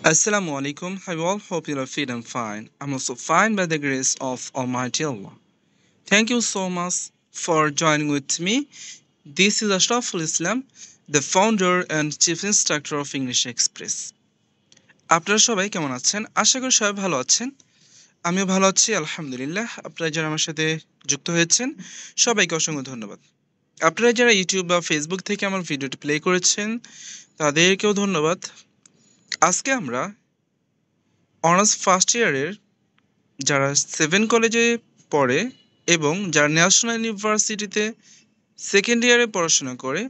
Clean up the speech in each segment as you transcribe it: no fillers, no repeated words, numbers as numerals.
Assalamu alaikum. I all hope you are fit and fine. I'm also fine by the grace of Almighty Allah. Thank you so much for joining with me. This is Ashraful Islam, the founder and chief instructor of English Express. আপনারা সবাই কেমন আছেন? আশা করি সবাই ভালো আছেন। আমিও ভালো আছি আলহামদুলিল্লাহ। আপনারা যারা আমার সাথে যুক্ত হয়েছেন সবাইকে অসংখ্য ধন্যবাদ। আপনারা যারা ইউটিউব বা ফেসবুক থেকে আমার ভিডিওটি প্লে করেছেন তাদেরকেও ধন্যবাদ। আজকে আমরা অনার্স ফার্স্ট ইয়ারের যারা 7 কলেজে পড়ে এবং যারা ন্যাশনাল ইউনিভার্সিটিতে সেকেন্ড ইয়ারে পড়াশোনা করে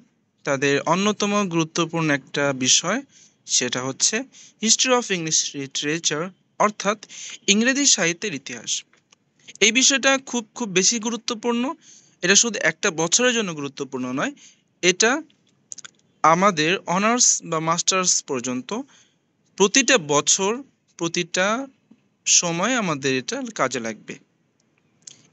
তাদের অন্যতম গুরুত্বপূর্ণ একটা বিষয়, সেটা হচ্ছে হিস্ট্রি অফ ইংলিশ লিটারেচার, অর্থাৎ ইংরেজি সাহিত্যের ইতিহাস। এই বিষয়টা খুব বেশি গুরুত্বপূর্ণ। এটা শুধু একটা বছরের জন্য গুরুত্বপূর্ণ নয়, এটা আমাদের অনার্স বা মাস্টার্স পর্যন্ত প্রতিটা বছর, প্রতিটা সময় আমাদের এটা কাজে লাগবে।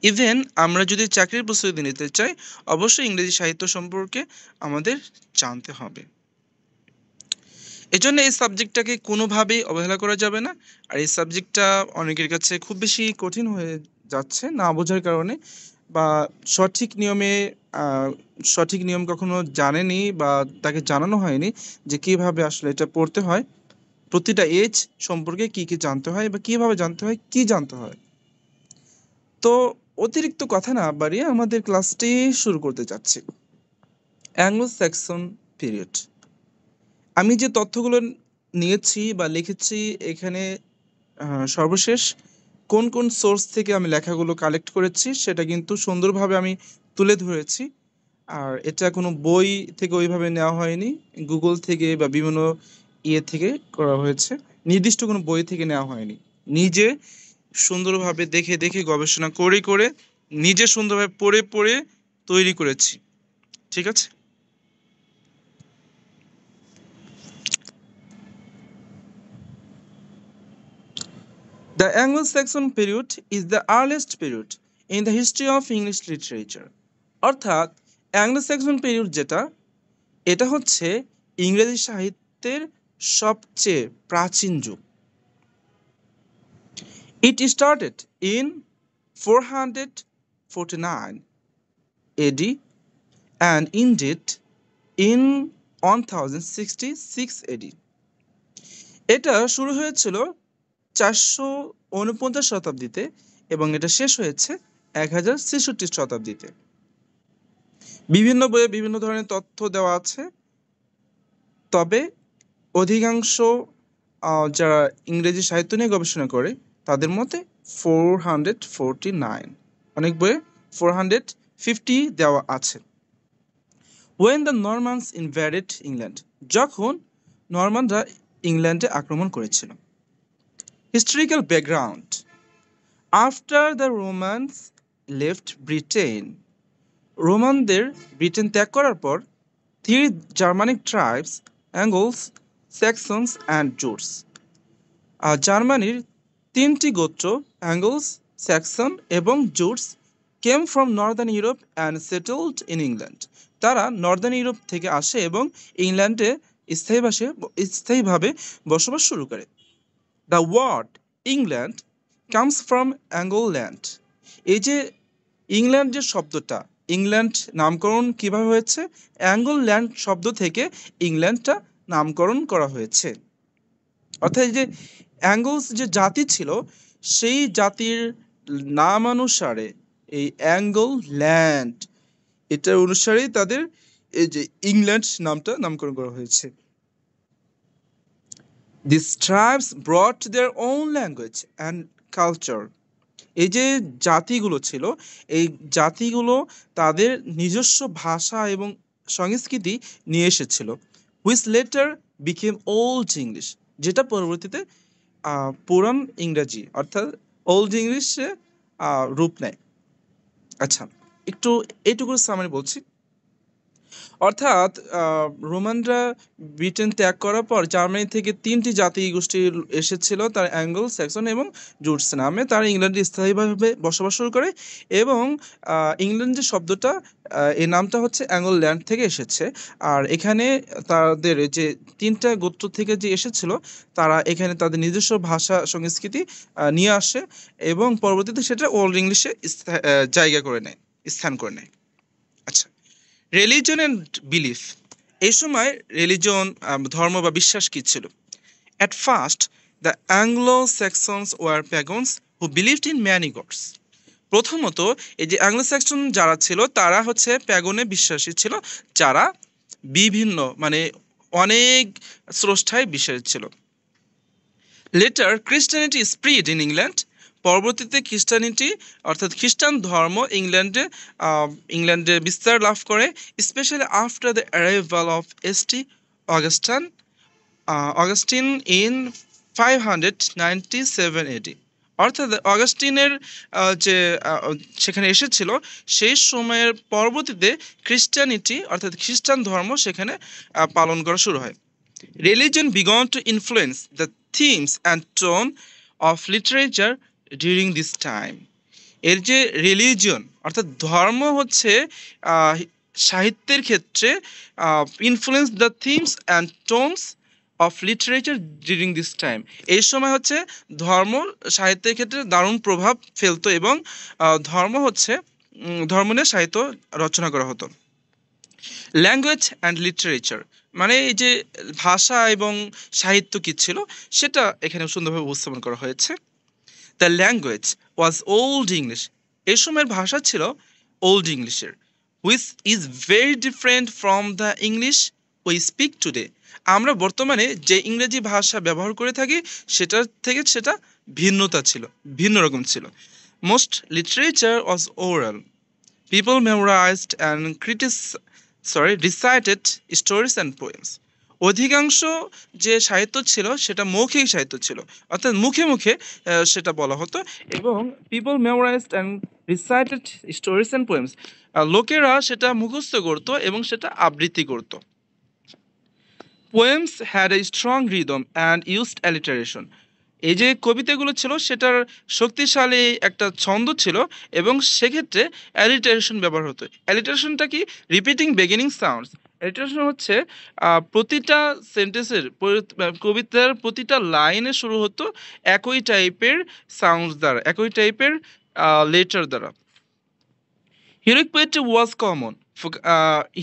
ইভেন আমরা যদি চাকরির প্রস্তুতি নিতে চাই, অবশ্যই ইংরেজি সাহিত্য সম্পর্কে আমাদের জানতে হবে। এজন্য এই সাবজেক্টটাকে কোনোভাবেই অবহেলা করা যাবে না। আর এই সাবজেক্টটা অনেকের কাছে খুব বেশি কঠিন হয়ে যাচ্ছে না বোঝার কারণে, বা সঠিক নিয়মে সঠিক নিয়ম কখনো জানেনি বা তাকে জানানো হয়নি যে কিভাবে আসলে এটা পড়তে হয়, প্রতিটা এজ সম্পর্কে কি জানতে হয় বা কিভাবে জানতে হয়, কি জানতে হয়। তো অতিরিক্ত কথা না বাড়িয়ে আমাদের ক্লাসটি শুরু করতে যাচ্ছি। Anglo Saxon period. আমি যে তথ্যগুলো নিয়েছি বা লিখেছি এখানে, সর্বশেষ কোন সোর্স থেকে আমি লেখাগুলো কালেক্ট করেছি সেটা কিন্তু সুন্দরভাবে আমি তুলে ধরেছি। আর এটা কোনো বই থেকে ওইভাবে নেওয়া হয়নি, গুগল থেকে বা বিভিন্ন থেকে করা হয়েছে। নির্দিষ্ট কোনো বই থেকে নেওয়া হয়নি। নিজে সুন্দরভাবে দেখে গবেষণা করে নিজে সুন্দরভাবে পড়ে তৈরি করেছি। ঠিক আছে? The Anglo-Saxon period is the earliest period in the history of English literature. অর্থাৎ অ্যাংলো স্যাক্সন পিরিয়ড যেটা, এটা হচ্ছে ইংরেজি সাহিত্যের সবচেয়ে প্রাচীন যুগ। It started in 449 AD and ended in 1066 AD. এটা শুরু হয়েছিল 449 শতাব্দীতে এবং এটা শেষ হয়েছে 1066 শতাব্দীতে। বিভিন্ন বইয়ে বিভিন্ন ধরনের তথ্য দেওয়া আছে, তবে অধিকাংশ যারা ইংরেজি সাহিত্য নিয়ে গবেষণা করে তাদের মতে 449, অনেক বইয়ে 450 দেওয়া আছে। When the Normans invaded England, যখন নরমানরা ইংল্যান্ডে আক্রমণ করেছিল। Historical background. After the Romans left Britain, রোমানদের ব্রিটেন ত্যাগ করার পর three Germanic tribes, Angles, Saxons and Jutes, জার্মানির তিনটি গোত্র অ্যাঙ্গলস, স্যাক্সন এবং Jutes came from Northern Europe and settled in England. তারা নর্দার্ন ইউরোপ থেকে আসে এবং ইংল্যান্ডে স্থায়ীভাবে বসবাস শুরু করে। The word England comes from Angleland. এই যে ইংল্যান্ড যে শব্দটা, ইংল্যান্ড নামকরণ কিভাবে হয়েছে? অ্যাঙ্গলল্যান্ড শব্দ থেকে ইংল্যান্ডটা নামকরণ করা হয়েছে। অর্থাৎ এই যে অ্যাঙ্গলস যে জাতি ছিল, সেই জাতির নামানুসারে এই অ্যাঙ্গলল্যান্ড, এটার অনুসারেই তাদের এই যে ইংল্যান্ড নামটা নামকরণ করা হয়েছে। These tribes brought their own language and culture. এই যে জাতিগুলো ছিল, এই জাতিগুলো তাদের নিজস্ব ভাষা এবং সংস্কৃতি নিয়ে এসেছিল, which later became Old English, যেটা পরবর্তীতে পুরান ইংরেজি অর্থাৎ ওল্ড ইংলিশে রূপ নেয়। আচ্ছা, একটু এইটুকু সামারি বলছি। অর্থাৎ রোমানরা ব্রিটেন ত্যাগ করার পর জার্মানি থেকে ৩টি জাতি গোষ্ঠী এসেছিল, তার অ্যাঙ্গল, স্যাক্সন এবং জুটস নামে। তারা ইংল্যান্ডে স্থায়ীভাবে বসবাস শুরু করে এবং ইংল্যান্ড যে শব্দটা, এই নামটা হচ্ছে অ্যাঙ্গল ল্যান্ড থেকে এসেছে। আর এখানে তাদের যে ৩টা গোত্র থেকে যে এসেছিল, তারা এখানে তাদের নিজস্ব ভাষা সংস্কৃতি নিয়ে আসে এবং পরবর্তীতে সেটা ওল্ড ইংলিশে জায়গা করে নেয়, স্থান করে নেয়। আচ্ছা, রিলিজন অ্যান্ড বিলিফ। এই সময় রিলিজন, ধর্ম বা বিশ্বাস কি ছিল? At first the Anglo Saxons were pagans who believed in many gods. প্রথমত এই যে অ্যাংলো স্যাক্সন যারা ছিল তারা হচ্ছে প্যাগনে বিশ্বাসী ছিল, যারা বিভিন্ন মানে অনেক স্রষ্টায় বিশ্বাসী ছিল। Later Christianity spread in England. পরবর্তীতে খ্রিস্টানিটি অর্থাৎ খ্রিস্টান ধর্ম ইংল্যান্ডে বিস্তার লাভ করে, specially after the arrival of S T Augustan Augustine in 597 AD. অর্থাৎ অগাস্টিনের যে সেখানে এসেছিল, সেই সময়ের পরবর্তীতে খ্রিস্টানিটি অর্থাৎ খ্রিস্টান ধর্ম সেখানে পালন করা শুরু হয়। Religion began to influence the themes and tone of literature during this time. এর যে রিলিজিয়ন অর্থাৎ ধর্ম হচ্ছে আহ, সাহিত্যের ক্ষেত্রে influence the themes and tones of literature during this time. এই সময় হচ্ছে ধর্ম সাহিত্যের ক্ষেত্রে দারুণ প্রভাব ফেলতো এবং ধর্ম নিয়ে সাহিত্য রচনা করা হতো। ল্যাঙ্গুয়েজ অ্যান্ড লিটারেচার মানে এই যে ভাষা এবং সাহিত্য কী ছিল সেটা এখানে সুন্দরভাবে উপস্থাপন করা হয়েছে। The language was old English. এই সময়ের ভাষা ছিল ওল্ড ইংলিশের, which is very different from the English we speak today. আমরা বর্তমানে যে ইংরেজি ভাষা ব্যবহার করে থাকি সেটার থেকে সেটা ভিন্ন রকম ছিল। Most literature was oral. People memorized and recited stories and poems. অধিকাংশ যে সাহিত্য ছিল সেটা মৌখিক সাহিত্য ছিল, অর্থাৎ মুখে মুখে সেটা বলা হতো এবং people memorised and recited stories and poems, লোকেরা সেটা মুখস্থ করত এবং সেটা আবৃত্তি করত। Poems had a strong rhythm and used alliteration. এই যে কবিতাগুলো ছিল সেটার শক্তিশালী একটা ছন্দ ছিল এবং সেক্ষেত্রে অ্যালিটারেশন ব্যবহার হতো। অ্যালিটারেশনটা কি? Repeating beginning sounds. অ্যালিটারেশন হচ্ছে প্রতিটা সেন্টেন্সের কবিতার প্রতিটা লাইনে শুরু হতো একই টাইপের সাউন্ডস দ্বারা, একই টাইপের লেটার দ্বারা। হিরোইক পোয়েট্রি ওয়াজ কমন।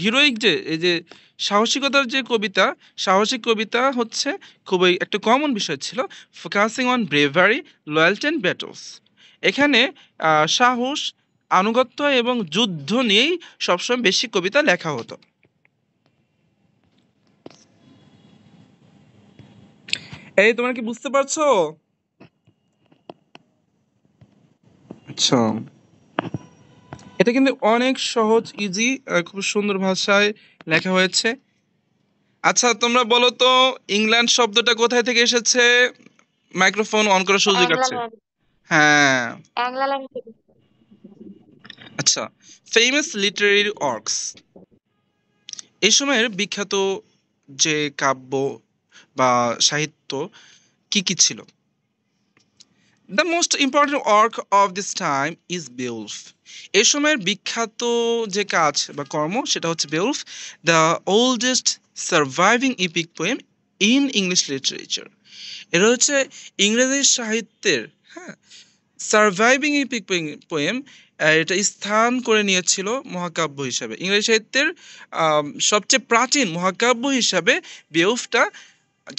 হিরোইক যে এই যে সাহসিকতার যে কবিতা, সাহসিক কবিতা হচ্ছে খুবই একটা কমন বিষয় ছিল। Focusing on bravery, loyalty and battles. এখানে সাহস, আনুগত্য এবং যুদ্ধ নিয়েই সবসময় বেশি কবিতা লেখা হতো। এই তোমরা কি বুঝতে পারছো? আচ্ছা, এটা কিন্তু অনেক সহজ, ইজি, খুব সুন্দর ভাষায় লেখা হয়েছে। আচ্ছা, তোমরা বলো তো ইংল্যান্ড শব্দটা কোথায় থেকে এসেছে? মাইক্রোফোন অন করার সুযোগ আছে। হ্যাঁ, আচ্ছা। Famous literary works. এই সময়ের বিখ্যাত যে কাব্য বা সাহিত্য কি কি ছিল? The most important work of this time is Beowulf. এই সময়ের বিখ্যাত যে কাজ বা কর্ম সেটা হচ্ছে Beowulf, the oldest surviving epic poem in English literature. এটা হচ্ছে ইংরেজি সাহিত্যের, হ্যাঁ, সার্ভাইভিং ইপিক পোয়েম, এটা স্থান করে নিয়েছিল মহাকাব্য হিসাবে। ইংরেজি সাহিত্যের সবচেয়ে প্রাচীন মহাকাব্য হিসাবে বেউফটা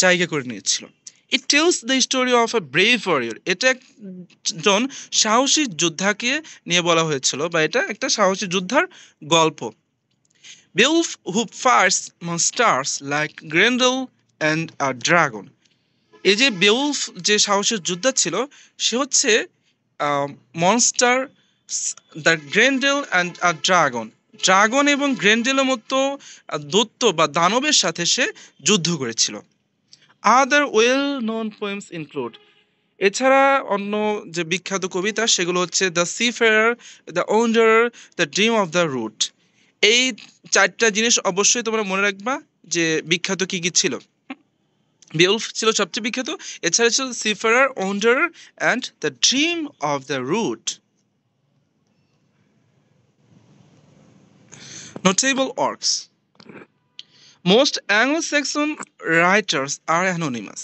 জায়গা করে নিয়েছিল। It tells the story of a brave warrior. এটা একজন সাহসী যোদ্ধাকে নিয়ে বলা হয়েছিল বা এটা একটা সাহসী যোদ্ধার গল্প। Beowulf who first monsters like Grendel and a dragon. এই যে বেউলফ যে সাহসী যোদ্ধা ছিল সে হচ্ছে monster, the Grendel and a dragon. Dragon এবং গ্রেন্ডেলের মতো দৈত্য বা দানবের সাথে সে যুদ্ধ করেছিল। Other well known poems include. এছাড়া অন্য যে বিখ্যাত কবিতা সেগুলো হচ্ছে the Seafarer, the Wanderer, the dream of the Rood. এই চারটা জিনিস অবশ্যই তোমরা মনে রাখবা যে বিখ্যাত কি কি ছিল। বেওলফ ছিল সবচেয়ে বিখ্যাত, এছাড়া ছিল seafarer, wanderer and the dream of the rood. Notable works. Most Anglo-Saxon writers are anonymous.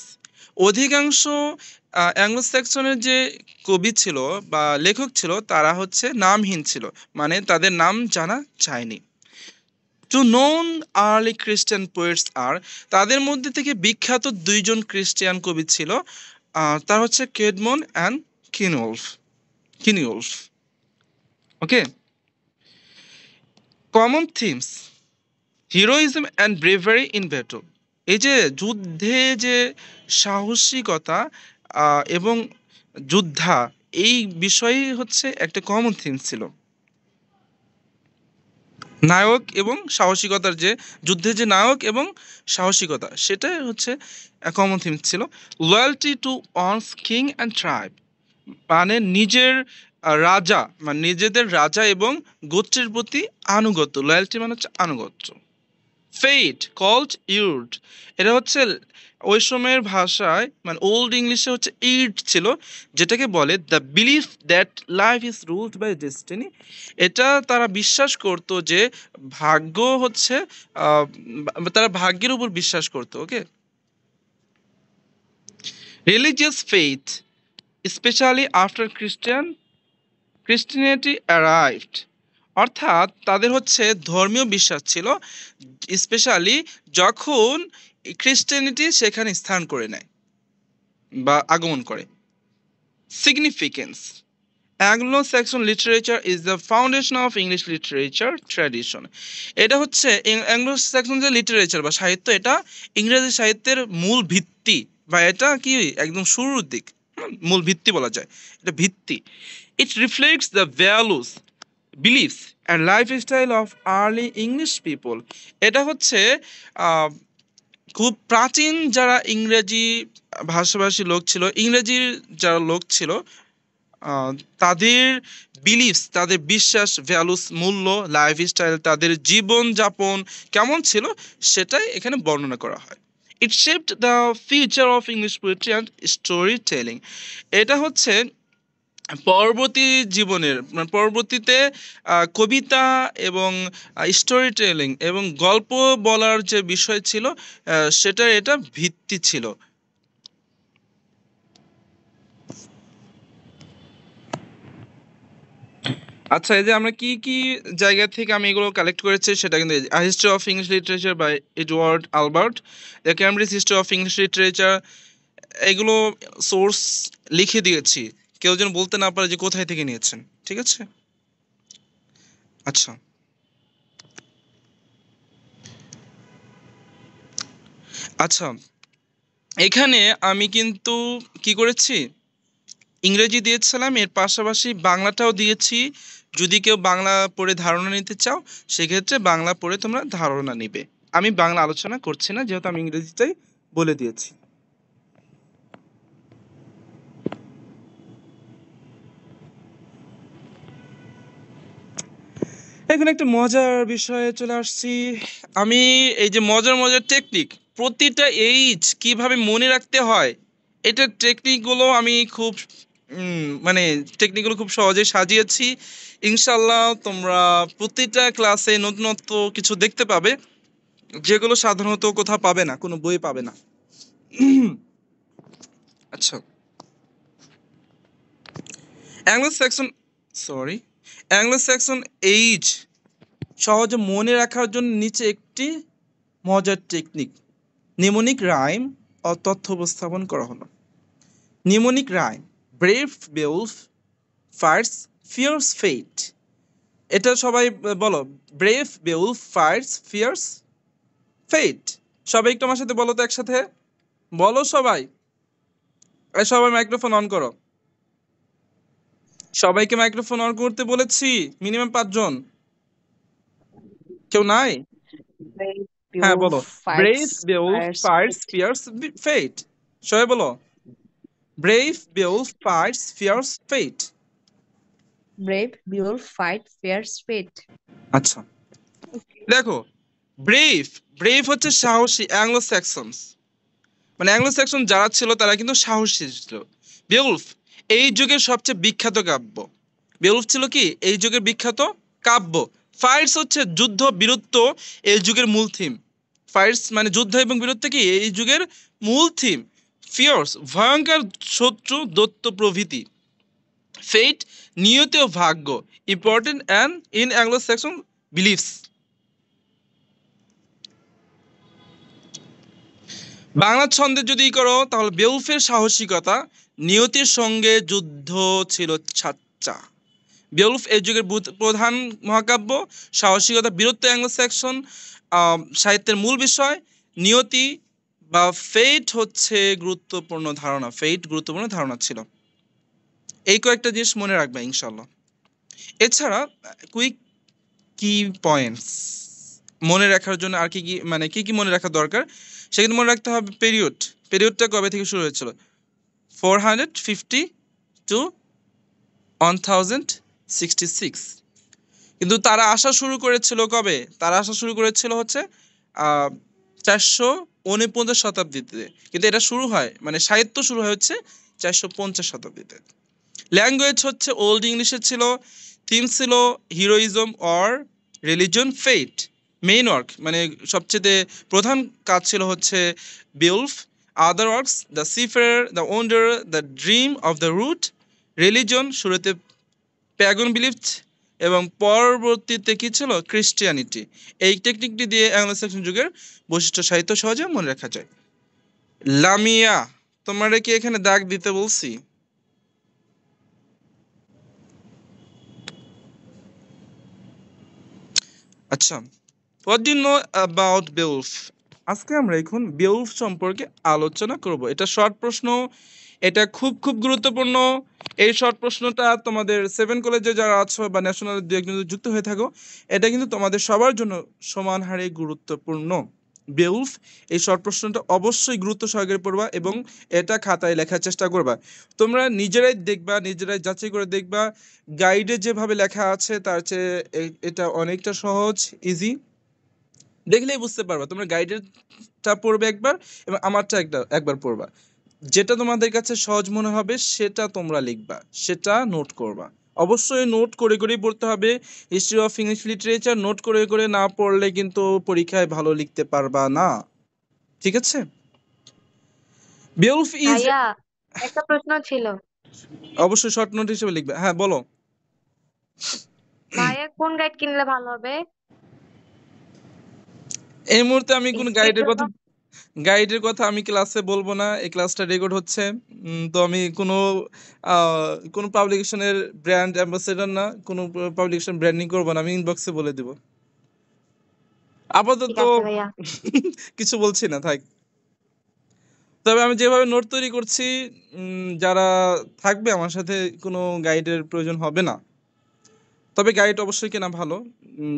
অধিকাংশ অ্যাংলো-স্যাক্সনের যে কবি ছিল বা লেখক ছিল তারা হচ্ছে নামহীন ছিল, মানে তাদের নাম জানা যায়নি। টু নোন আর্লি খ্রিস্টান পোয়েটস আর, তাদের মধ্যে থেকে বিখ্যাত দুইজন খ্রিস্টান কবি ছিল, তার হচ্ছে Caedmon and Cynewulf. Okay, common themes, heroism and bravery in battle. এই যে যুদ্ধে যে সাহসিকতা এবং যোদ্ধা, এই বিষয়ই হচ্ছে একটা কমন থিম ছিল। নায়ক এবং সাহসিকতার যে যুদ্ধে যে নায়ক এবং সাহসিকতা, সেটাই হচ্ছে কমন থিম ছিল। Loyalty to one's king and tribe, মানে নিজের রাজা, মানে নিজেদের রাজা এবং গোত্রের প্রতি আনুগত্য। লয়্যালটি মানে হচ্ছে আনুগত্য। ফেট কল্ড ইউড, এটা হচ্ছে ওই সময়ের ভাষায়, মানে ওল্ড ইংলিশে হচ্ছে ইড ছিল, যেটাকে বলে the belief that life is ruled by destiny. এটা তারা বিশ্বাস করতো যে ভাগ্য হচ্ছে, তারা ভাগ্যের উপর বিশ্বাস করতো। Okay, religious faith specially after Christianity arrived, অর্থাৎ তাদের হচ্ছে ধর্মীয় বিশ্বাস ছিল, স্পেশালি যখন খ্রিস্টানিটি সেখানে স্থান করে নেয় বা আগমন করে। Significance, Anglo Saxon literature is the foundation of English literature tradition. এটা হচ্ছে অ্যাংলো স্যাক্সন যে লিটারেচার বা সাহিত্য, এটা ইংরেজি সাহিত্যের মূল ভিত্তি, বা এটা কি একদম শুরুর দিক, মূল ভিত্তি বলা যায়, এটা ভিত্তি। ইট reflects the values, beliefs and lifestyle of early English people. এটা হচ্ছে আহ, খুব প্রাচীন যারা ইংরেজি ভাষাভাষী লোক ছিল, ইংরেজির যারা লোক ছিল, তাদের বিলিফস, তাদের বিশ্বাস, ভ্যালুস, মূল্য, লাইফস্টাইল, তাদের জীবনযাপন কেমন ছিল, সেটাই এখানে বর্ণনা করা হয়। It shaped the future of English poetry and storytelling. এটা হচ্ছে পরবর্তী জীবনের, মানে পরবর্তীতে কবিতা এবং স্টোরি টেলিং এবং গল্প বলার যে বিষয় ছিল, সেটা এটা ভিত্তি ছিল। আচ্ছা, এই যে আমরা কি কি জায়গা থেকে আমি এগুলো কালেক্ট করেছি সেটা কিন্তু, history of English literature by Edward Albert, the Cambridge history of English literature, এগুলো সোর্স লিখে দিয়েছি, কেউ যেন বলতে না পারে যে কোথায় থেকে নিয়েছেন। ঠিক আছে, আচ্ছা আচ্ছা, এখানে আমি কিন্তু কি করেছি, ইংরেজি দিয়েছিলাম, এর পাশাপাশি বাংলাটাও দিয়েছি। যদি কেউ বাংলা পড়ে ধারণা নিতে চাও, সেক্ষেত্রে বাংলা পড়ে তোমরা ধারণা নিবে। আমি বাংলা আলোচনা করছি না, যেহেতু আমি ইংরেজিটাই বলে দিয়েছি। এখন একটা মজার বিষয়ে চলে আসছি আমি। এই যে মজার মজার টেকনিক, প্রতিটা এইজ কিভাবে মনে রাখতে হয়, এটার টেকনিকগুলো আমি খুব মানে টেকনিকগুলো খুব সহজে সাজিয়েছি। ইনশাল্লাহ তোমরা প্রতিটা ক্লাসে নতুনত্ব কিছু দেখতে পাবে, যেগুলো সাধারণত কোথাও পাবে না, কোনো বই পাবে না। আচ্ছা, Anglo Saxon Anglo Saxon age সহজে মনে রাখার জন্য নিচে একটি মজার টেকনিক, নিমোনিক রাইম ও তথ্য উপস্থাপন করা হলো। Mnemonic rhyme, brave Beowulf fires fierce fate. এটা সবাই বলো, brave Beowulf fires fierce fate. সবাই একটু আমার সাথে বলো তো একসাথে, বলো সবাই, সবাই মাইক্রোফোন অন করো। সবাইকে মাইক্রোফোন অন করতে বলেছি, মিনিমাম 5 জন। কেউ নাই? Brave হ্যাঁ Beowulf বলো, brave fights Beowulf fires fires fate. Fierce fate. সবাই বলো, brave Beowulf fires fierce fate. Brave Beowulf fights fierce fate. আচ্ছা, দেখো, ব্রেভ, ব্রেভ হচ্ছে সাহসী, অ্যাংলো স্যাক্সনস, মানে অ্যাংলো স্যাক্সন যারা ছিল তারা কিন্তু সাহসী ছিল। বেওলফ এই যুগের সবচেয়ে বিখ্যাত কাব্য। বেওলফ ছিল কি এই যুগের বিখ্যাত কাব্য। ফাইটস হচ্ছে যুদ্ধ বীরত্ব এই যুগের মূল থিম। ফাইটস মানে যুদ্ধ এবং বীরত্ব কি এই যুগের মূল থিম। ফিয়ার্স ভয়ঙ্কর শত্রু দত্ত প্রভৃতি। ফেট নিয়তি ও ভাগ্য important and in Anglo Saxon beliefs. Bangla ছন্দে যদি করো তাহলে বেউলফের সাহসিকতা, নিয়তির সঙ্গে যুদ্ধ ছিল সাচ্চা। বেউলফ এই যুগের প্রধান মহাকাব্য। সাহসিকতা বীরত্ব অ্যাংলো স্যাক্সন সাহিত্যের মূল বিষয়। নিয়তি বা ফেট হচ্ছে গুরুত্বপূর্ণ ধারণা, ফেট গুরুত্বপূর্ণ ধারণা ছিল। এই কয়েকটা জিনিস মনে রাখবে ইনশাল্লাহ। এছাড়া কুইক কি পয়েন্টস মনে রাখার জন্য আর কি কি মানে কি কি মনে রাখা দরকার, সেখানে মনে রাখতে হবে পিরিয়ড। পিরিয়ডটা কবে থেকে শুরু হয়েছিল? 450 টু 1066। কিন্তু তারা আসা শুরু করেছিল কবে? তারা আসা শুরু করেছিল হচ্ছে 449 শতাব্দীতে, কিন্তু এটা শুরু হয় মানে সাহিত্য শুরু হয় হচ্ছে 450 শতাব্দীতে। ল্যাঙ্গুয়েজ হচ্ছে ওল্ড ইংলিশে ছিল। থিম ছিল heroism or religion fate. Main work মানে সবচেয়ে প্রধান কাজ ছিল হচ্ছে Beowulf. Other works the Seafarer, the Wanderer, the dream of the Rood. Religion শুরুতে প্যাগন বিলিফ এবং পরবর্তীতে কি ছিল ক্রিশ্চিয়ানিটি। এই টেকনিকটি দিয়ে অ্যাংলো স্যাক্সন যুগের বৈশিষ্ট্য সাহিত্য সহজে মনে রাখা যায়। লামিয়া, তোমারে কি এখানে দাগ দিতে বলছি? আচ্ছা, what do you know about Beowulf? আজকে আমরা এখন বেউলফ সম্পর্কে আলোচনা করব। এটা শর্ট প্রশ্ন, এটা খুব খুব গুরুত্বপূর্ণ। এই শর্ট প্রশ্নটা তোমাদের 7 কলেজে যারা আছো বা ন্যাশনাল দু একজন যুক্ত হয়ে থাকো, এটা কিন্তু তোমাদের সবার জন্য সমান হারে গুরুত্বপূর্ণ। বেউলফ এই শর্ট প্রশ্নটা অবশ্যই গুরুত্ব সহকারে পড়বা এবং এটা খাতায় লেখার চেষ্টা করবা। তোমরা নিজেরাই দেখবা, নিজেরাই যাচাই করে দেখবা গাইডে যেভাবে লেখা আছে তার চেয়ে এটা অনেকটা সহজ, ইজি। দেখলেই বুঝতে পারবা। তোমরা গাইডেরটা পড়বে একবার এবং আমারটা একবার পড়বা। যেটা তোমাদের কাছে সহজ মনে হবে সেটা তোমরা লিখবা, সেটা নোট করবা। অবশ্যই নোট করে করেই পড়তে হবে। History of English literature note করে করে না পড়লে কিন্তু পরীক্ষায় ভালো লিখতে পারবা না। ঠিক আছে? বেউলফ ইজ, ভাইয়া, একটা প্রশ্ন ছিল। অবশ্যই শর্ট নোট হিসেবে লিখবে। হ্যাঁ বলো। ভাইয়া, কোন গাইড কিনলে ভালো হবে? এই মুহূর্তে আমি কোনো হিস্ট্রির জন্য। গাইডের কথা আমি ক্লাসে বলবো না। এই ক্লাসটা রেকর্ড হচ্ছে। তো আমি কোনো পাবলিকেশনের ব্র্যান্ড অ্যাম্বাসেডর না, কোনো পাবলিকেশন ব্র্যান্ডিং করবো না, আমি ইনবক্সে বলে দিব। ঠিক আপাতত আছে ভাইয়া। কিছু বলছি না, থাক। তবে আমি যেভাবে নোট তৈরি করছি, যারা থাকবে আমার সাথে কোনো গাইডের প্রয়োজন হবে না। তবে গাইড অবশ্যই কেনা ভালো,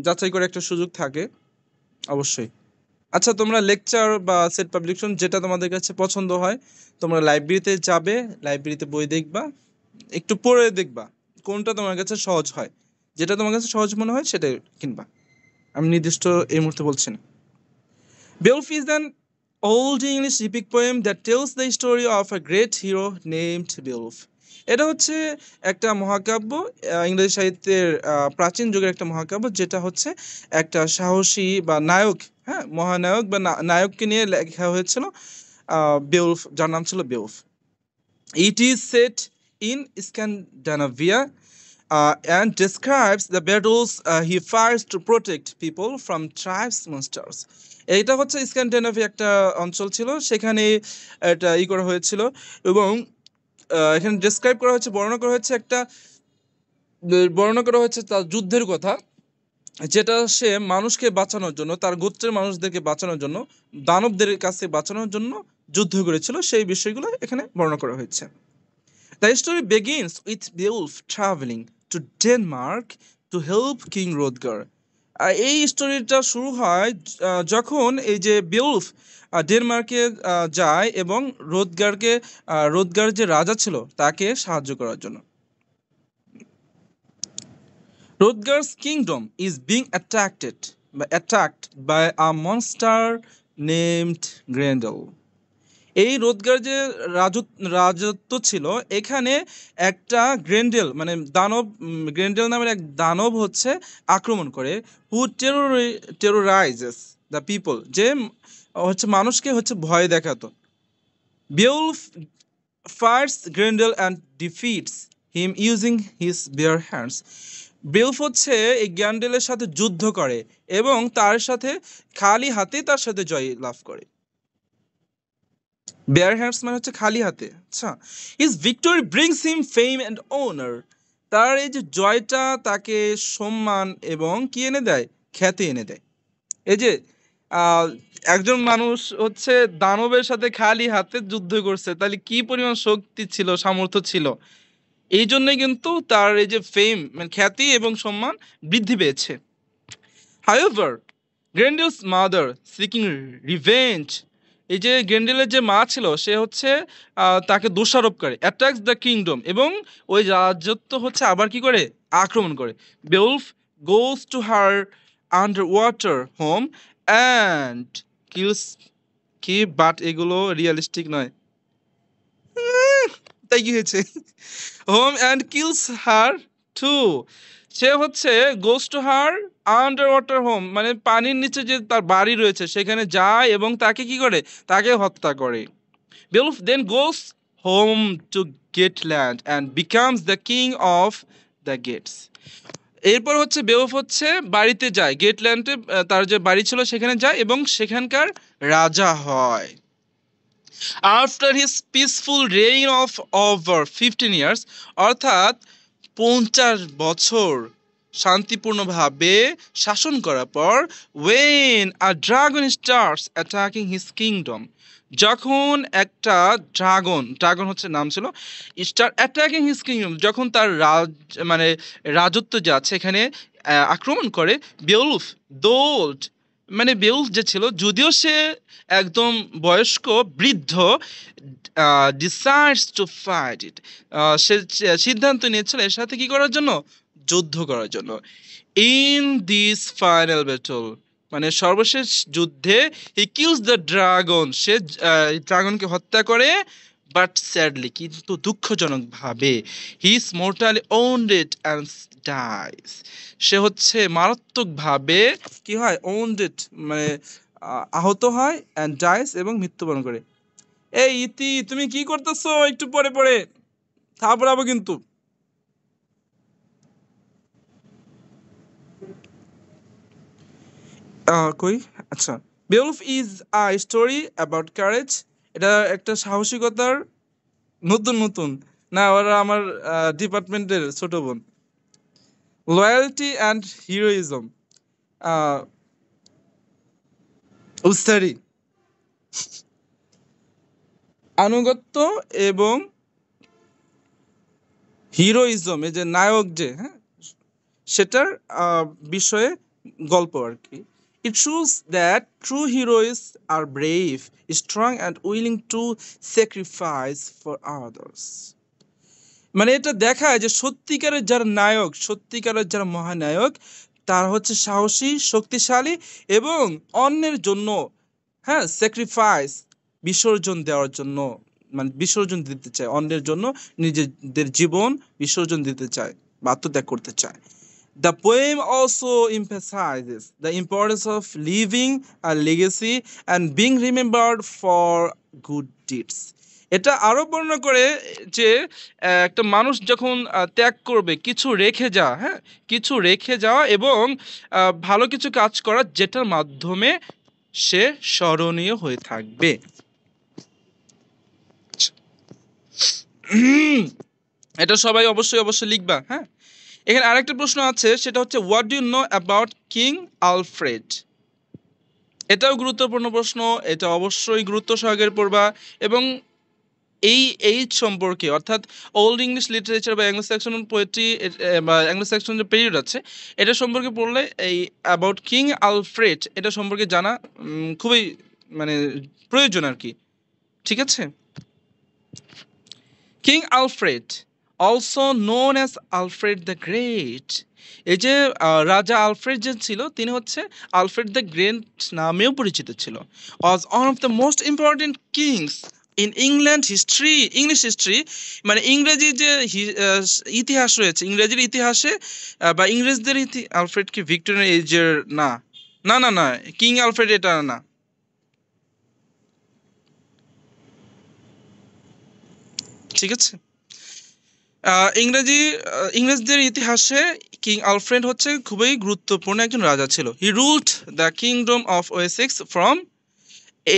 যাচাই করে একটা সুযোগ থাকে অবশ্যই। আচ্ছা, তোমরা লেকচার বা সেট পাবলিকেশন যেটা তোমাদের কাছে পছন্দ হয়, তোমরা লাইব্রেরিতে যাবে, লাইব্রেরিতে বই দেখবা, একটু পড়ে দেখবা কোনটা তোমার কাছে সহজ হয়। যেটা তোমার কাছে সহজ মনে হয় সেটাই কিনবা। আমি নির্দিষ্ট এই মুহূর্তে বলছি না। Beowulf is an old English epic poem that tells the story of a great hero named Beowulf. এটা হচ্ছে একটা মহাকাব্য, ইংরেজি সাহিত্যের প্রাচীন যুগের একটা মহাকাব্য, যেটা হচ্ছে একটা সাহসী বা নায়ক, হ্যাঁ মহানায়ক বা নায়ককে নিয়ে লেখা হয়েছিল। বেউলফ, যার নাম ছিল বেউলফ। It is set in Scandinavia and describes the battles he fights to protect people from tribes monsters. এইটা হচ্ছে স্ক্যান্ডিনেভিয়া একটা অঞ্চল ছিল, সেখানে এটা করা হয়েছিল এবং এখানে ডেসক্রাইব করা হচ্ছে, বর্ণনা করা হচ্ছে তার যুদ্ধের কথা, যেটা সে মানুষকে বাঁচানোর জন্য, তার গোত্রের মানুষদেরকে বাঁচানোর জন্য, দানবদের কাছে বাঁচানোর জন্য যুদ্ধ করেছিল, সেই বিষয়গুলো এখানে বর্ণনা করা হয়েছে। The story begins with Beowulf traveling to Denmark to help King Hrothgar. এই স্টোরিটা শুরু হয় যখন এই যে বেউলফ ডেনমার্কে যায় এবং রোদগার যে রাজা ছিল তাকে সাহায্য করার জন্য। Hrothgar's kingdom is being attacked attacked by a monster named Grendel. এই রোদগার যে রাজত্ব ছিল এখানে একটা গ্রেন্ডেল মানে দানব গ্রেন্ডেল নামের এক দানব হচ্ছে আক্রমণ করে হু টেরোরাইজেস দ্য পিপল যে হচ্ছে মানুষকে হচ্ছে ভয় দেখাতো Beowulf fights Grendel and defeats him using his bare hands Beowulf হচ্ছে এই গ্যান্ডেলের সাথে যুদ্ধ করে এবং তার সাথে খালি হাতে তার সাথে জয় লাভ করে বেয়ার হ্যান্ডস মানে হচ্ছে খালি হাতে আচ্ছা his victory brings him fame and honour তার এই যে জয়টা তাকে সম্মান এবং কি এনে দেয় খ্যাতি এনে দেয় এই যে আহ, একজন মানুষ হচ্ছে দানবের সাথে খালি হাতে যুদ্ধ করছে তাহলে কি পরিমাণ শক্তি ছিল সামর্থ্য ছিল এই জন্যই কিন্তু তার এই যে ফেম মানে খ্যাতি এবং সম্মান বৃদ্ধি পেয়েছে However, Grendel's mother seeking revenge এই যে গ্রেন্ডেলের যে মা ছিল সে হচ্ছে তাকে দোষারোপ করে অ্যাটাক্স দ্য কিংডম এবং ওই রাজত্ব হচ্ছে আবার কি করে আক্রমণ করে Beowulf goes to her underwater home and kills কি বাট এগুলো রিয়েলিস্টিক নয় তাই কি হয়েছে home and kills her too সে হচ্ছে goes to her underwater home মানে পানির নিচে যে তার বাড়ি রয়েছে সেখানে যায় এবং তাকে কি করে তাকে হত্যা করে Beowulf then goes home to Geatland and becomes the king of the Geats এরপর হচ্ছে বেওফ হচ্ছে বাড়িতে যায় গেটল্যান্ডে তার যে বাড়ি ছিল সেখানে যায় এবং সেখানকার রাজা হয় after his peaceful reign of over 15 years অর্থাৎ 50 বছর শান্তিপূর্ণভাবে শাসন করার পর when a dragon starts attacking his kingdom যখন একটা ড্রাগন হচ্ছে নাম ছিল স্টার অ্যাটাকিং হিজ কিংডম যখন তার মানে রাজত্ব যাচ্ছে এখানে আক্রমণ করে বেউলফ দোল্ড মানে বেউলফ যে ছিল যদিও সে একদম বয়স্ক বৃদ্ধ ডিসাইডস টু ফাইট ইট সে সিদ্ধান্ত নিয়েছিল এর সাথে কি করার জন্য যুদ্ধ করার জন্য ইন দিস ফাইনাল ব্যাটল মানে সর্বশেষ যুদ্ধে হি কিলস দ্য ড্রাগন সে ড্রাগনকে হত্যা করে বাট স্যাডলি কিন্তু দুঃখজনকভাবে he is mortally wounded and dies সে হচ্ছে মারাত্মকভাবে কি হয় ওন্ডেড মানে আহত হয় অ্যান্ড ডাইস এবং মৃত্যুবরণ করে এই ইতি তুমি কি করতেছো একটু পরে পরে থাপড়াবো কিন্তু কই আচ্ছা Beowulf is a story about courage এটা একটা সাহসিকতার নতুন নতুন না ওরা আমার ডিপার্টমেন্টের ছোট বোন লয়্যালটি অ্যান্ড হিরোইজম উস্তারি আনুগত্য এবং হিরোইজম এই যে নায়ক যে হ্যাঁ সেটার বিষয়ে গল্প আর কি it shows that true heroes are brave strong and willing to sacrifice for others মানে এটা দেখায় যে সত্যিকারের যারা নায়ক সত্যিকারের যারা মহানায়ক তার হচ্ছে সাহসী শক্তিশালী এবং অন্যের জন্য হ্যাঁ স্যাক্রিফাইস বিসর্জন দেওয়ার জন্য মানে বিসর্জন দিতে চায় অন্যের জন্য নিজেদের জীবন বিসর্জন দিতে চায় বা আত্মত্যাগ করতে চায় The poem also emphasizes the importance of leaving a legacy and being remembered for good deeds. এটা আরো বর্ণনা করে যে একটা মানুষ যখন ত্যাগ করবে কিছু রেখে যাওয়া হ্যাঁ কিছু রেখে যাওয়া এবং ভালো কিছু কাজ করা যেটার মাধ্যমে সে স্মরণীয় হয়ে থাকবে এটা সবাই অবশ্যই অবশ্যই লিখবা হ্যাঁ এখানে আরেকটা প্রশ্ন আছে সেটা হচ্ছে what do you know about king Alfred এটাও গুরুত্বপূর্ণ প্রশ্ন এটা অবশ্যই গুরুত্ব সহকারে পড়বা এবং এই এইজ সম্পর্কে অর্থাৎ ওল্ড ইংলিশ লিটারেচার বা অ্যাংলো স্যাক্সন পোয়েট্রি বা অ্যাংলো স্যাক্সন যে পিরিয়ড আছে এটা সম্পর্কে পড়লে এই অ্যাবাউট কিং আলফ্রেড এটা সম্পর্কে জানা খুবই মানে প্রয়োজন আর কি ঠিক আছে king Alfred also known as Alfred the Great এই যে রাজা আলফ্রেড যে ছিল তিনি হচ্ছে আলফ্রেড দ্য গ্রেট নামেও পরিচিত ছিল। Was one of the most important kings in England history, English history, মানে ইংরেজি যে ইতিহাস রয়েছে, ইংরেজির ইতিহাসে বা ইংরেজদের আলফ্রেড কি ভিক্টোরিয়ান এজের? না না না না, কিং আলফ্রেড এটা না। ঠিক আছে, ইংরেজদের ইতিহাসে কিং আলফ্রেড হচ্ছে খুবই গুরুত্বপূর্ণ একজন রাজা ছিল। He ruled the kingdom of Wessex from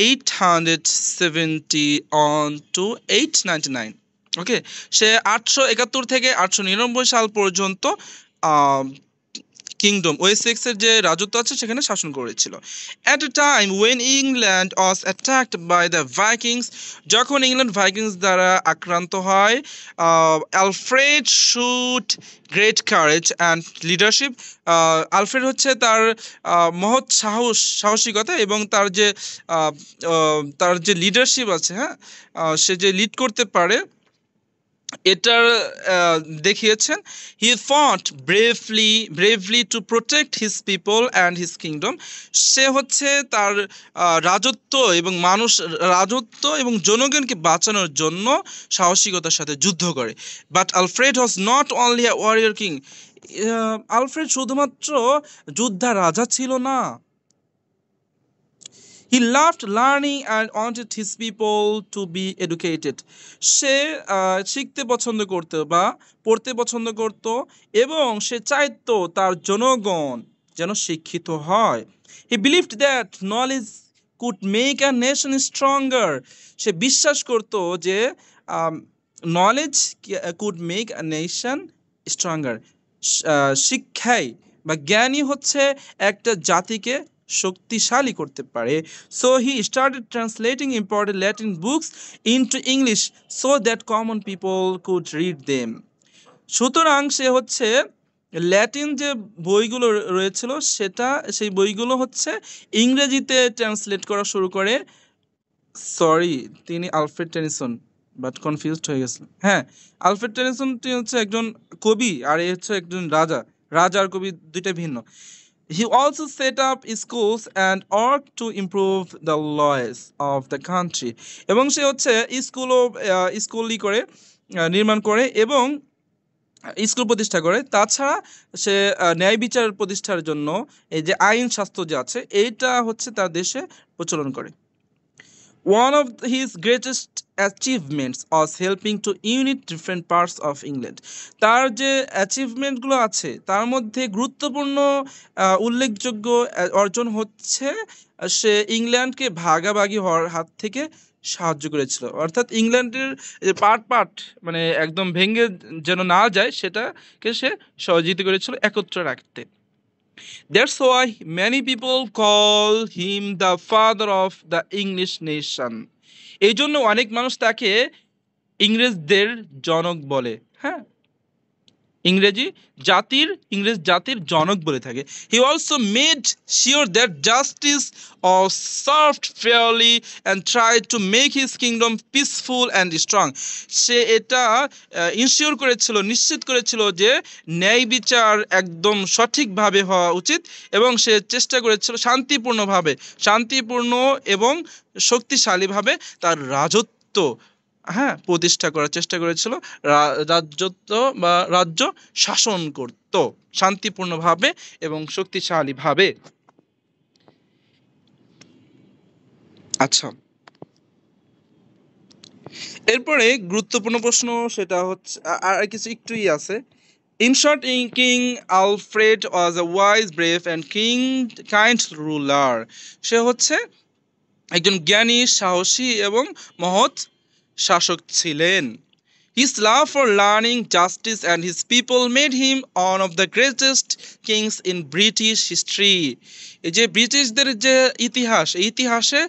870 on to 899। Okay, সে 871 থেকে 899 সাল পর্যন্ত কিংডম ওয়েসেক্সের যে রাজত্ব আছে সেখানে শাসন করেছিল। At a time when England was attacked by the Vikings, যখন ইংল্যান্ড ভাইকিংস দ্বারা আক্রান্ত হয়, Alfred showed great courage and leadership. Alfred হচ্ছে তার মহৎ সাহসিকতা এবং তার যে লিডারশিপ আছে, হ্যাঁ, সে যে লিড করতে পারে এটার দেখিয়েছেন। He fought bravely to protect his people and his kingdom. সে হচ্ছে তার রাজত্ব এবং জনগণকে বাঁচানোর জন্য সাহসিকতার সাথে যুদ্ধ করে। But Alfred was not only a warrior king. Alfred শুধুমাত্র যোদ্ধা রাজা ছিল না। He loved learning and wanted his people to be educated. সে শিখতে পছন্দ করতো বা পড়তে পছন্দ করত এবং সে চাইতো তার জনগণ যেন শিক্ষিত হয়। He believed that knowledge could make a nation stronger. সে বিশ্বাস করত যে knowledge could make a nation stronger. শিক্ষাই বা জ্ঞানই হচ্ছে একটা জাতিকে শক্তিশালী করতে পারে। So he started translating important Latin books into English so that common people could read them. সুতরাং সে হচ্ছে ল্যাটিন যে বইগুলো রয়েছিল সেই বইগুলো হচ্ছে ইংরেজিতে ট্রান্সলেট করা শুরু করে। সরি, তিনি আলফ্রেড টেনিসন, বাট কনফিউজড হয়ে গেছে। হ্যাঁ, আলফ্রেড টেনিসন তিনি হচ্ছে একজন কবি আর এ হচ্ছে একজন রাজা। রাজা আর কবি দুইটা ভিন্ন। He also set up schools and worked to improve the laws of the country. এবং সে হচ্ছে নির্মাণ করে এবং স্কুল প্রতিষ্ঠা করে। তাছাড়া সে ন্যায় বিচার প্রতিষ্ঠার জন্য এই যে আইন শাস্ত্র যে আছে এইটা হচ্ছে তার দেশে প্রচলন করে। One of his greatest achievements was helping to unite different parts of England. তার যে অ্যাচিভমেন্টগুলো আছে তার মধ্যে গুরুত্বপূর্ণ উল্লেখযোগ্য অর্জন হচ্ছে সে ইংল্যান্ডকে ভাগাভাগি হওয়ার হাত থেকে সাহায্য করেছিল। অর্থাৎ ইংল্যান্ডের যে পার্ট মানে একদম ভেঙে যেন না যায় সেটাকে সে সহযোগিতা করেছিল একত্রে রাখতে। That's why many people call him the father of the English nation. এই জন্য অনেক মানুষ তাকে ইংরেজদের জনক বলে। হ্যাঁ, ইংরেজ জাতির জনক বলে থাকে। He also made sure that justice was served fairly and tried to make his kingdom peaceful and strong. সে এটা নিশ্চিত করেছিল যে ন্যায় বিচার একদম সঠিকভাবে হওয়া উচিত এবং সে চেষ্টা করেছিল শান্তিপূর্ণ এবং শক্তিশালীভাবে তার রাজত্ব প্রতিষ্ঠা করার চেষ্টা করেছিল। রাজ্য শাসন করত শান্তিপূর্ণভাবে এবং শক্তিশালীভাবে। আচ্ছা, এরপরে গুরুত্বপূর্ণ প্রশ্ন সেটা হচ্ছে আর কিছু একটুই আছে। In short, King Alfred was a wise, brave and kind ruler. সে হচ্ছে একজন জ্ঞানী, সাহসী এবং মহৎ শাসক ছিলেন। His love for learning, justice and his people made him one of the greatest kings in British history. এই যে ব্রিটিশদের যে ইতিহাসে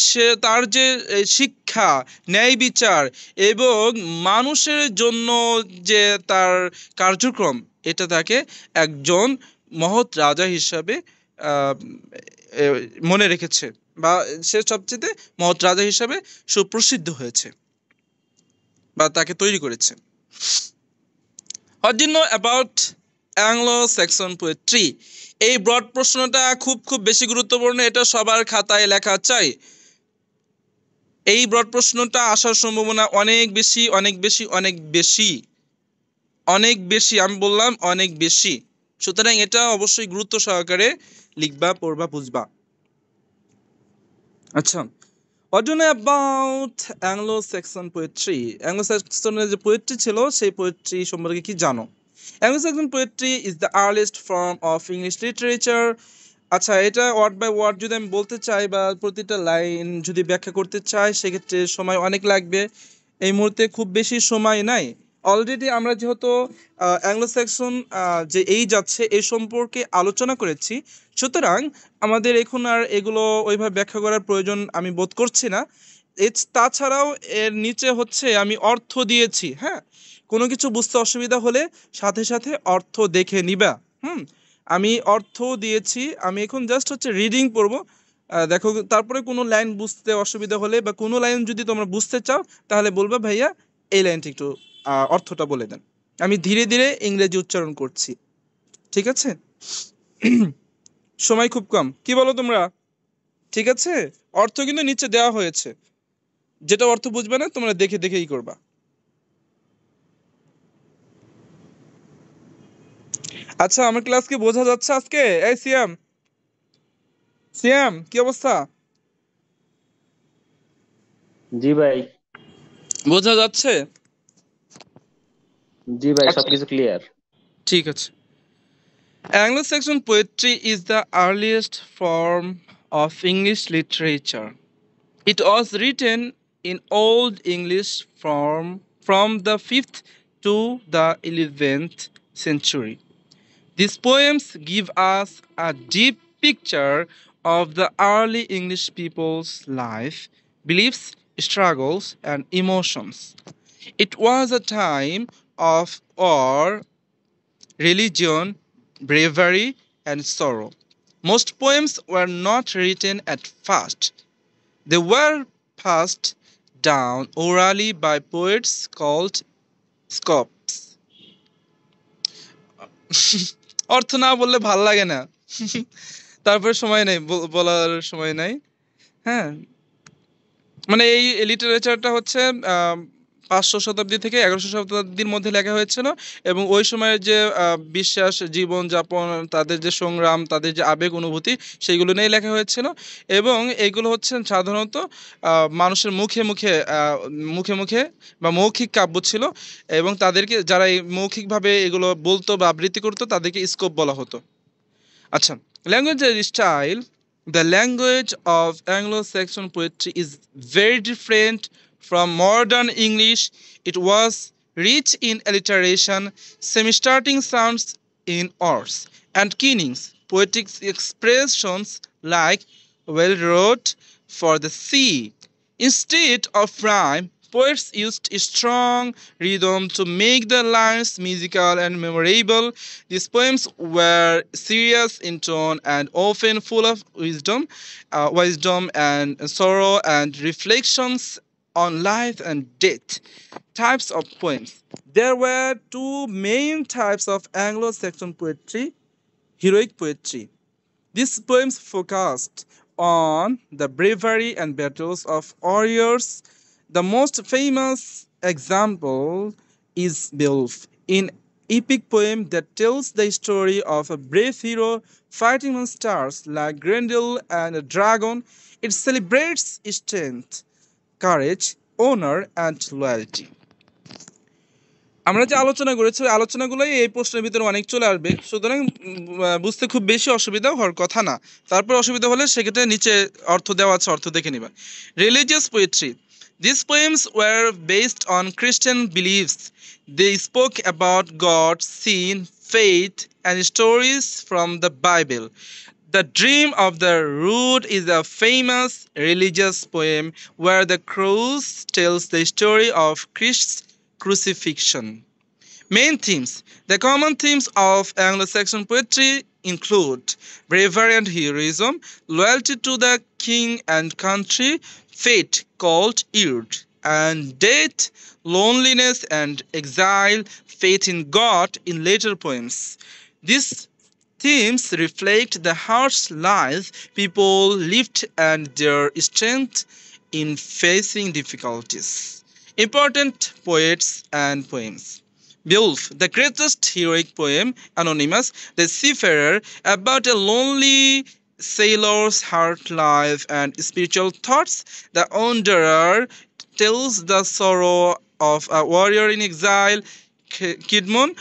সে তার যে শিক্ষা, ন্যায় বিচার এবং মানুষের জন্য যে তার কার্যক্রম এটা তাকে একজন মহৎ রাজা হিসাবে মনে রেখেছে বা সে সবচেয়ে মহৎ রাজা হিসাবে সুপ্রসিদ্ধ হয়েছে বা তাকে তৈরি করেছে। What do you know about Anglo Saxon poetry? এই ব্রড প্রশ্নটা খুব খুব বেশি গুরুত্বপূর্ণ, এটা সবার খাতায় লেখা চাই। এই ব্রড প্রশ্নটা আসার সম্ভাবনা অনেক বেশি, অনেক বেশি, অনেক বেশি, অনেক বেশি, আমি বললাম অনেক বেশি। সুতরাং এটা অবশ্যই গুরুত্ব সহকারে লিখবা, পড়বা, বুঝবা। আচ্ছা, what do you know about Anglo-Saxon poetry? অ্যাংলো-স্যাক্সনের যে পোয়েট্রি ছিল সেই পোয়েট্রি সম্পর্কে কি জানো? Anglo-Saxon poetry is the earliest form of English literature. আচ্ছা, এটা ওয়ার্ড বাই ওয়ার্ড যদি আমি বলতে চাই বা প্রতিটা লাইন যদি ব্যাখ্যা করতে চাই সেক্ষেত্রে সময় অনেক লাগবে। এই মুহূর্তে খুব বেশি সময় নাই। অলরেডি আমরা যেহেতু অ্যাংলো স্যাক্সন যে এই যাচ্ছে এই সম্পর্কে আলোচনা করেছি, সুতরাং আমাদের এখন আর এগুলো ওইভাবে ব্যাখ্যা করার প্রয়োজন আমি বোধ করছি না। তাছাড়াও এর নিচে হচ্ছে আমি অর্থ দিয়েছি, হ্যাঁ, কোনো কিছু বুঝতে অসুবিধা হলে সাথে সাথে অর্থ দেখে নিবা। আমি অর্থ দিয়েছি, আমি এখন জাস্ট হচ্ছে রিডিং পড়বো। দেখো, তারপরে কোনো লাইন বুঝতে অসুবিধা হলে বা কোনো লাইন যদি তোমরা বুঝতে চাও তাহলে বলবা ভাইয়া এই লাইনটি একটু অর্থটা বলে দেন। আমি ধীরে ধীরে ইংরেজি উচ্চারণ করছি, ঠিক আছে? সময় খুব কম, কি বলো তোমরা? ঠিক আছে, অর্থ কিন্তু নিচে দেওয়া হয়েছে, যেটা অর্থ বুঝবে না তোমরা দেখে দেখেই করবা। আচ্ছা, আমার ক্লাস কি বোঝা যাচ্ছে আজকে? এই সিয়াম, সিয়াম কি অবস্থা? জি ভাই। বোঝা যাচ্ছে? জি ভাই, আচ্ছা, সবকিছু ক্লিয়ার। ঠিক আছে। Anglo-Saxon poetry is the earliest form of English literature. It was written in Old English from the 5th to the 11th century. These poems give us a deep picture of the early English people's life, beliefs, struggles, and emotions. It was a time of war, religion, bravery, and sorrow. Most poems were not written at first. They were passed down orally by poets called scopes. অর্থ না বললে ভাল লাগে না। তারপরে সময় নেই, বলার সময় নাই। হ্যাঁ, মানে এই লিটারেচারটা হচ্ছে 500 শতাব্দী থেকে 1100 শতাব্দীর মধ্যে লেখা হয়েছিল এবং ওই সময়ের যে বিশ্বাস, জীবনযাপন, তাদের যে সংগ্রাম, তাদের যে আবেগ অনুভূতি সেইগুলো নিয়ে লেখা হয়েছিল এবং এগুলো হচ্ছে সাধারণত মানুষের মুখে মুখে মুখে মুখে বা মৌখিক কাব্য ছিল এবং তাদেরকে যারা এই মৌখিকভাবে এগুলো বলতো বা আবৃত্তি করতো তাদেরকে স্কোপ বলা হতো। আচ্ছা, ল্যাঙ্গুয়েজের style, the language of Anglo-Saxon poetry is very different from modern English. It was rich in alliteration, semi-starting sounds in ors, and keenings, poetic expressions like well wrote for the sea. Instead of rhyme, poets used a strong rhythm to make the lines musical and memorable. These poems were serious in tone and often full of wisdom and sorrow and reflections on life and death. Types of poems. There were two main types of Anglo-Saxon poetry: heroic poetry. These poems focused on the bravery and battles of warriors. The most famous example is Beowulf, an epic poem that tells the story of a brave hero fighting monsters like Grendel and a dragon. It celebrates strength, courage, honor, and loyalty. আমরা যে আলোচনা করেছি ওই আলোচনাগুলোই এই প্রশ্নের ভিতরে অনেক চলে আসবে, সুতরাং বুঝতে খুব বেশি অসুবিধা হওয়ার কথা না। তারপর অসুবিধা হলে সেক্ষেত্রে নিচে অর্থ দেওয়া আছে, অর্থ দেখে নিবা। Religious poetry. These poems were based on Christian beliefs. They spoke about God, sin, faith, and stories from the Bible. The Dream of the Rood is a famous religious poem where the cross tells the story of Christ's crucifixion. Main themes. The common themes of Anglo-Saxon poetry include bravery and heroism, loyalty to the king and country, fate called Yrd, and death, loneliness and exile, faith in God in later poems. These themes reflect the harsh lives people lived and their strength in facing difficulties. Important poets and poems. Beowulf, the greatest heroic poem, Anonymous, the seafarer, about a lonely sailor's heart life and spiritual thoughts. The Wanderer tells the sorrow of a warrior in exile. Kidmon,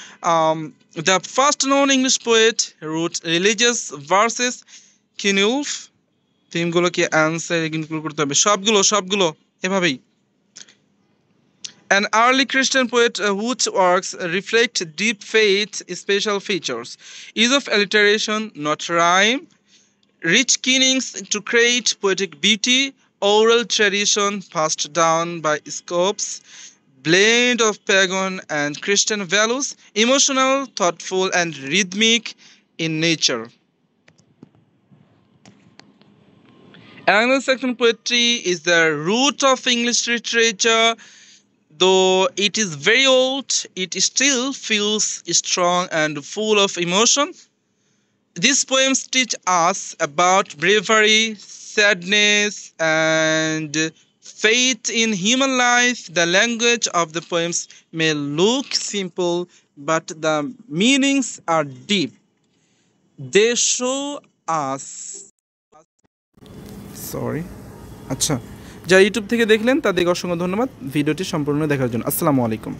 the first known English poet, wrote religious verses. Kinulf, থিমগুলোকে answer include করতে হবে, সবগুলো এভাবেই। An early Christian poet whose works reflect deep faith special features. Use of alliteration, not rhyme, rich kennings to create poetic beauty, oral tradition passed down by scopes, blend of pagan and Christian values, emotional, thoughtful, and rhythmic in nature. Anglo-Saxon poetry is the root of English literature. Though it is very old, it still feels strong and full of emotion. These poems teach us about bravery, sadness, and faith in human life. The language of the poems may look simple, but the meanings are deep. They show us. Sorry, আচ্ছা, যারা YouTube থেকে দেখলেন তাদেরকে অসংখ্য ধন্যবাদ ভিডিওটি সম্পূর্ণ দেখার জন্য। আসসালামু আলাইকুম।